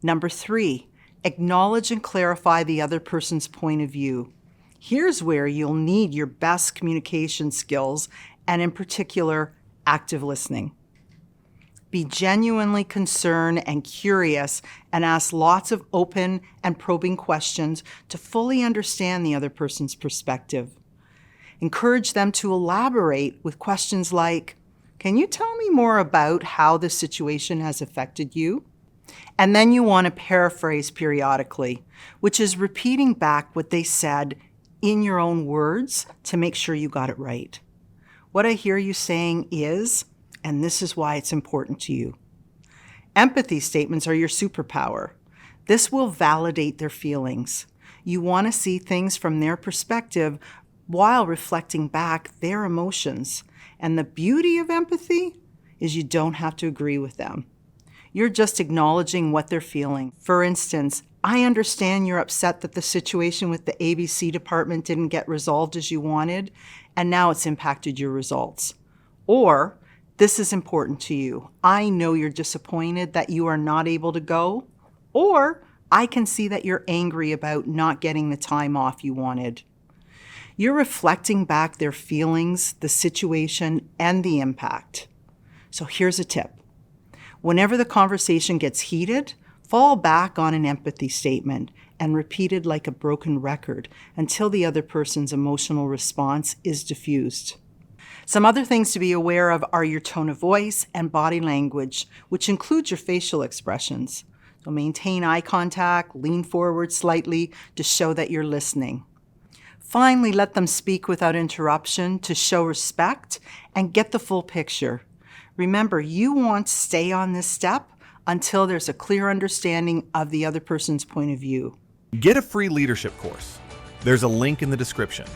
Number 3, acknowledge and clarify the other person's point of view. Here's where you'll need your best communication skills, and in particular, active listening. Be genuinely concerned and curious and ask lots of open and probing questions to fully understand the other person's perspective. Encourage them to elaborate with questions like, "Can you tell me more about how this situation has affected you?" And then you want to paraphrase periodically, which is repeating back what they said in your own words to make sure you got it right. What I hear you saying is, and this is why it's important to you. Empathy statements are your superpower. This will validate their feelings. You want to see things from their perspective while reflecting back their emotions. And the beauty of empathy is you don't have to agree with them. You're just acknowledging what they're feeling. For instance, I understand you're upset that the situation with the ABC department didn't get resolved as you wanted, and now it's impacted your results. Or, this is important to you. I know you're disappointed that you are not able to go. Or, I can see that you're angry about not getting the time off you wanted. You're reflecting back their feelings, the situation, and the impact. So here's a tip. Whenever the conversation gets heated, fall back on an empathy statement and repeat it like a broken record until the other person's emotional response is diffused. Some other things to be aware of are your tone of voice and body language, which includes your facial expressions. So maintain eye contact, lean forward slightly to show that you're listening. Finally, let them speak without interruption to show respect and get the full picture. Remember, you want to stay on this step until there's a clear understanding of the other person's point of view. Get a free leadership course. There's a link in the description.